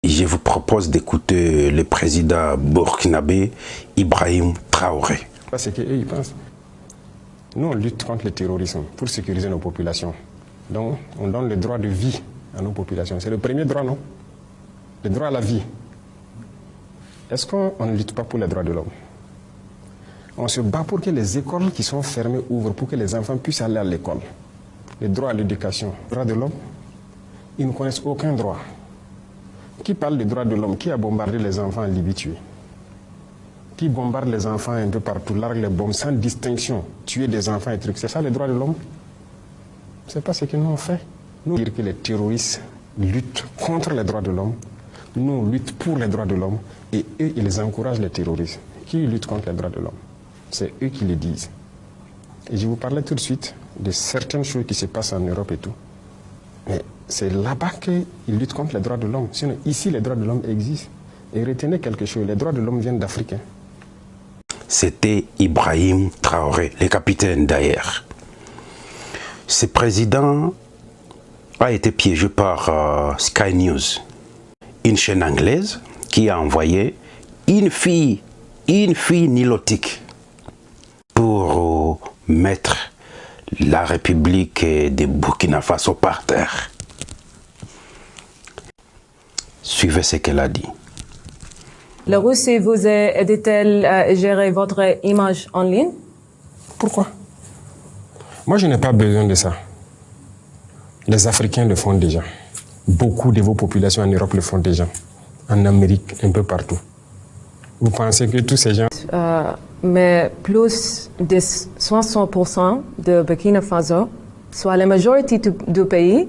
Je vous propose d'écouter le président burkinabé Ibrahim Traoré. C'est qu'eux, ils pensent. Nous, on lutte contre le terrorisme pour sécuriser nos populations. Donc, on donne le droit de vie à nos populations. C'est le premier droit, non? Le droit à la vie. Est-ce qu'on ne lutte pas pour les droits de l'homme? On se bat pour que les écoles qui sont fermées ouvrent, pour que les enfants puissent aller à l'école. Le droit à l'éducation. Les droits de l'homme, ils ne connaissent aucun droit. Qui parle des droits de l'homme? Qui a bombardé les enfants en Libye tués? Qui bombarde les enfants un peu partout, largue les bombes sans distinction, tuer des enfants et trucs? C'est ça les droits de l'homme? C'est pas ce que nous on fait. Nous dire que les terroristes luttent contre les droits de l'homme, nous on lutte pour les droits de l'homme et eux ils encouragent les terroristes. Qui luttent contre les droits de l'homme? C'est eux qui le disent. Et je vous parlais tout de suite de certaines choses qui se passent en Europe et tout. Mais c'est là-bas qu'ils luttent contre les droits de l'homme. Sinon, ici, les droits de l'homme existent. Et retenez quelque chose, les droits de l'homme viennent d'Afrique. C'était Ibrahim Traoré, le capitaine d'ailleurs. Ce président a été piégé par Sky News, une chaîne anglaise qui a envoyé une fille nilotique pour mettre la République de Burkina Faso par terre. Suivez ce qu'elle a dit. La Russie vous aide-t-elle à gérer votre image en ligne? Pourquoi? Moi, je n'ai pas besoin de ça. Les Africains le font déjà. Beaucoup de vos populations en Europe le font déjà. En Amérique, un peu partout. Vous pensez que tous ces gens... Mais plus de 60% de Burkina Faso, soit la majorité du pays,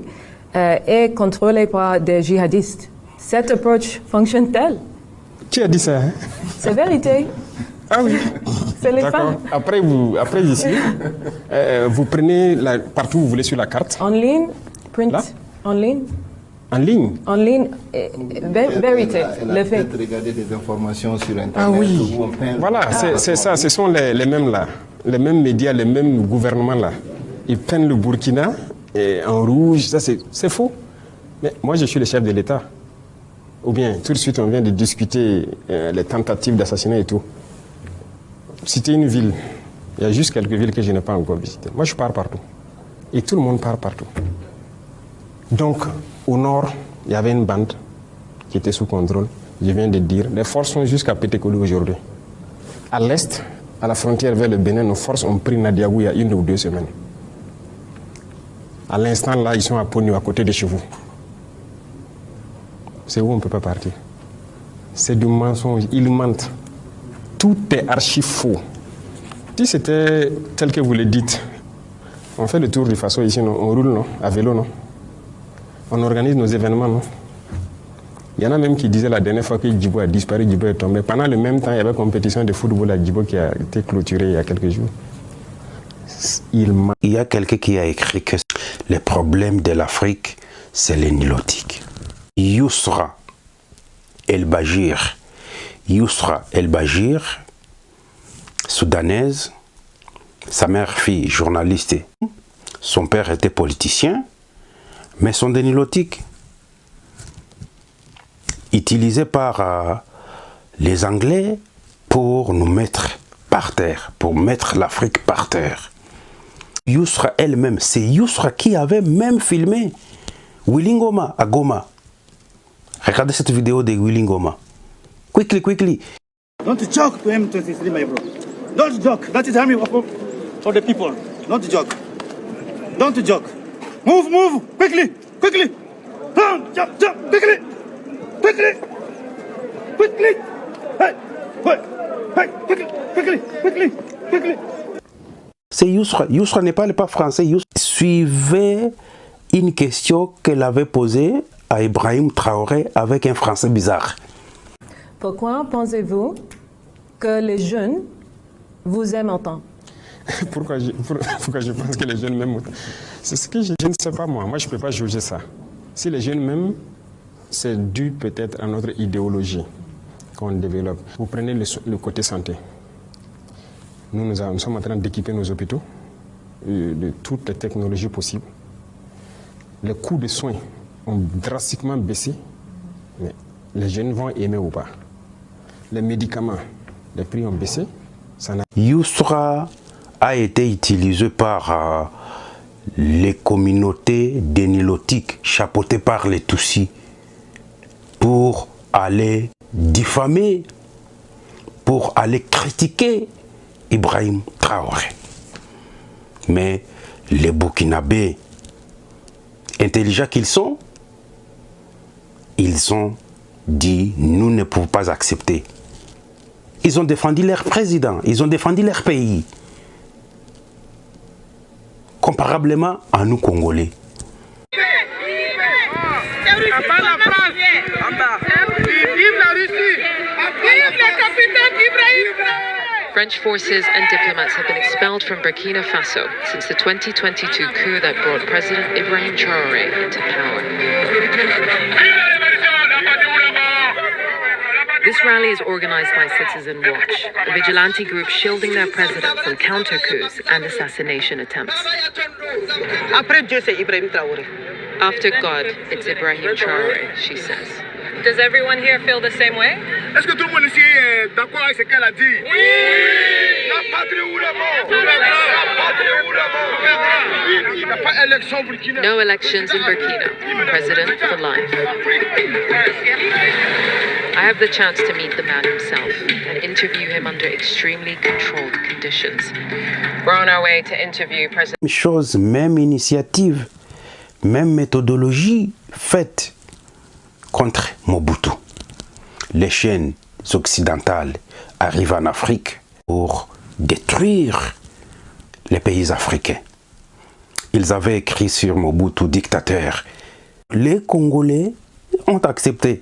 est contrôlée par des djihadistes. Cette approche fonctionne-t-elle? Qui a dit ça? Hein? C'est vérité. Ah oui. C'est les femmes. Après ici, vous prenez partout où vous voulez sur la carte. En ligne, print, là? En ligne. En ligne? En ligne, vérité, le fait. Regarder des informations sur Internet. Ah oui. Voilà, c'est ça, ce sont les mêmes là. Les mêmes médias, les mêmes gouvernements là. Ils peignent le Burkina en rouge, ça c'est faux. Mais moi je suis le chef de l'État. Ou bien, tout de suite, on vient de discuter les tentatives d'assassinat et tout. Citer une ville, il y a juste quelques villes que je n'ai pas encore visitées. Moi, je pars partout. Et tout le monde part partout. Donc, au nord, il y avait une bande qui était sous contrôle. Je viens de dire, les forces sont jusqu'à Pétékoli aujourd'hui. À l'est, à la frontière vers le Bénin, nos forces ont pris Nadiago il y a 1 ou 2 semaines. À l'instant, là, ils sont à Pogno, à côté de chez vous. C'est où on ne peut pas partir. C'est du mensonge, ils mentent. Tout est archi faux. Si c'était tel que vous le dites, on fait le tour du Faso ici, non? On roule, non? À vélo, non? On organise nos événements, non? Il y en a même qui disaient la dernière fois que Djibo a disparu, Djibo est tombé. Pendant le même temps, il y avait une compétition de football à Djibo qui a été clôturée il y a quelques jours. Il y a quelqu'un qui a écrit que le problème de l'Afrique, c'est les nilotiques. Yousra El-Bachir, soudanaise, sa mère fille journaliste, son père était politicien, mais sont des nilotiques utilisés par les Anglais pour nous mettre par terre, pour mettre l'Afrique par terre. Yousra elle-même, c'est Yousra qui avait même filmé Willy Ngoma à Goma. Regardez cette vidéo de Willy Ngoma. Quickly. Don't joke to M23, my bro. Don't joke. That is army for the people. Don't joke. Don't joke. Move. Quickly. Jump. Quickly. Hey, quickly. C'est Yousra. Yousra n'est pas français. Yousra suivait une question qu'elle avait posée à Ibrahim Traoré avec un français bizarre. Pourquoi pensez-vous que les jeunes vous aiment autant? Pourquoi je pense que les jeunes m'aiment autant? C'est ce que je ne sais pas moi. Moi, je ne peux pas juger ça. Si les jeunes m'aiment, c'est dû peut-être à notre idéologie qu'on développe. Vous prenez le côté santé. Nous sommes en train d'équiper nos hôpitaux de toutes les technologies possibles. Les coûts de soins ont drastiquement baissé, mais les jeunes vont aimer ou pas. Les médicaments, les prix ont baissé. Yousra a été utilisé par les communautés dénilotiques chapeautées par les Tutsis pour aller diffamer, pour aller critiquer Ibrahim Traoré. Mais les Burkinabés, intelligents qu'ils sont, ils ont dit nous ne pouvons pas accepter. Ils ont défendu leur président, ils ont défendu leur pays. Comparablement à nous Congolais. French forces and diplomats have been expelled from Burkina Faso since the 2022 coup that brought President Ibrahim Traoré into power. This rally is organized by Citizen Watch, a vigilante group shielding their president from counter-coups and assassination attempts. Après Dieu, c'est Ibrahim Traoré. After God, it's Ibrahim Traoré, she says. Does everyone here feel the same way? Est-ce que tout le monde ici est d'accord avec ce qu'elle a dit? Oui! La patrie ou la mort? La patrie ou la mort? Il n'y a pas d'élection au Burkina. No elections in Burkina. President for life. I have the chance to meet the man himself and interview him under extremely controlled conditions. We're on our way to interview President. Même chose, même initiative, même méthodologie faite contre Mobutu. Les chaînes occidentales arrivent en Afrique pour détruire les pays africains. Ils avaient écrit sur Mobutu dictateur. Les Congolais ont accepté.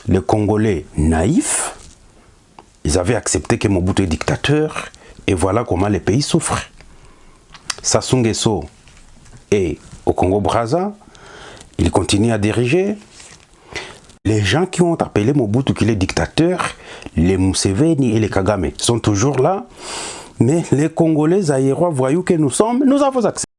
Les Congolais naïfs, ils avaient accepté que Mobutu est dictateur et voilà comment les pays souffrent. Sassou Nguesso est au Congo-Brazza, il continue à diriger. Les gens qui ont appelé Mobutu qu'il est dictateur, les Museveni et les Kagame sont toujours là. Mais les Congolais aérois voyous que nous sommes, nous avons accepté.